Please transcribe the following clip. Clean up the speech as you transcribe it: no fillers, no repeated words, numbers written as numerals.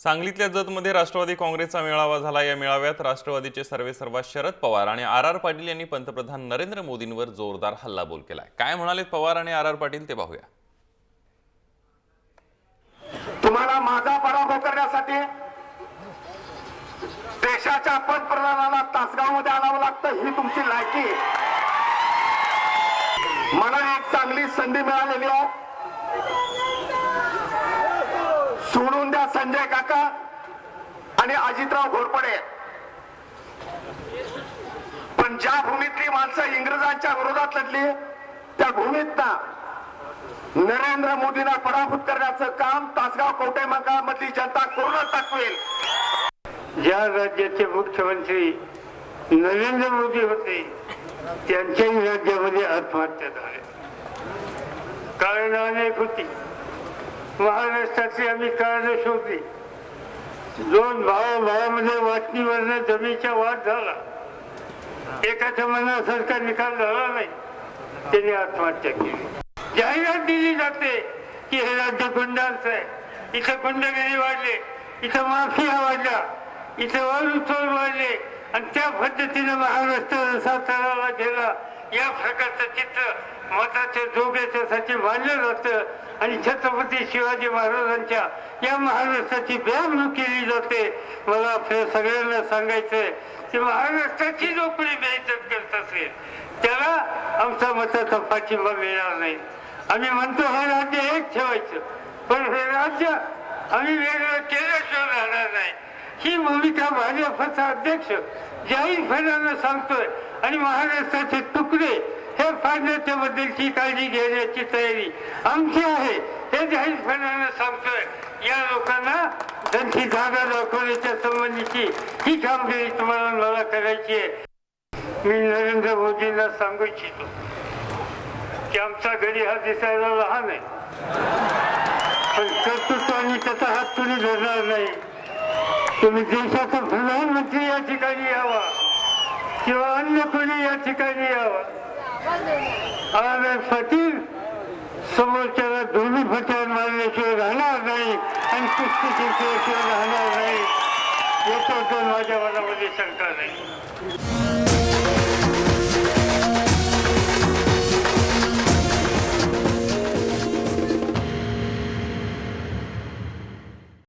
सांगलीतल्या जतमध्ये राष्ट्रवादी काँग्रेसचा मेळावा झाला। या मेळाव्यात राष्ट्रवादीचे सर्वेसर्वा शरद पवार आणि आर पाटील यांनी पंतप्रधान नरेंद्र मोदींवर जोरदार हल्लाबोल केलाय। काय म्हणाले पवार आणि आर पाटील ते पाहूया। तुम्हाला माझा पराभव करण्यासाठी देशाच्या पंतप्रधानाला तासगावमध्ये आणावं लागतं, ही तुमची लायकी। मला एक चांगली संधी मिळालेली आहे। सोडून द्या संजय काका आणि अजितराव घोरपडे, पण ज्या भूमीतली माणसं इंग्रजांच्या विरोधात लढली त्या भूमीतना नरेंद्र मोदींना पराभूत करण्याचं काम तासगाव कवठे मंडळामधली जनता करूनच दाखवेल। ज्या राज्याचे मुख्यमंत्री नरेंद्र मोदी होते त्यांच्याही राज्यामध्ये आत्महत्या झाल्या। कारण अनेक होती। महाराष्ट्रातली आम्ही कारण शोधली। दोन भावामध्ये वाटणीवरनं जमिनीचा वाद झाला, एकाच्या मनासारखा निकाल झाला नाही, त्यांनी आत्महत्या केली। जाहिरात दिली जाते की हे राज्य गुंडांचं आहे, इथं गुंडगिरी वाढले, इथं माफिया वाढला, इथे वाळूचोर वाढले आणि त्या पद्धतीने महाराष्ट्र असा तळाला गेला। या प्रकारचं चित्र मताच्या जोग्याच्यासाठी मानलं जातं आणि छत्रपती शिवाजी महाराजांच्या या महाराष्ट्राची बेअबू केली जाते। मला आपल्या सगळ्यांना सांगायचंय की महाराष्ट्राची जो कोणी बेइज्जत करत असेल त्याला आमचा मताचा पाठिंबा मिळणार नाही। आम्ही म्हणतो हे राज्य एक ठेवायचं, पण हे राज्य आम्ही वेगळं केल्याशिवाय राहणार नाही, ही भूमिका भाजपचा अध्यक्ष जाहीरपणानं सांगतोय आणि महाराष्ट्राचे तुकडे हे फाडण्याच्या बद्दलची काळजी घेण्याची तयारी आमची आहे हे जाहीरपणानं सांगतोय। या लोकांना त्यांची जागा दाखवण्याच्या संबंधीची ही कामगिरी तुम्हाला मला करायची आहे। मी नरेंद्र मोदींना सांगू इच्छितो की आमचा गडी हा दिसायला लहान आहे, पण कर्तृत्वाने त्याचा हात तुम्ही धरणार नाही। तुम्ही देशाचा प्रधानमंत्री या ठिकाणी यावा किंवा अन्य कोणी या ठिकाणी यावा। आर पाटील समोरच्याला दोन्ही फट्यावर मारल्याशिवाय राहणार नाही आणि कुस्ती केल्याशिवाय राहणार नाही, याच्याबद्दल माझ्या मनामध्ये शंका नाही।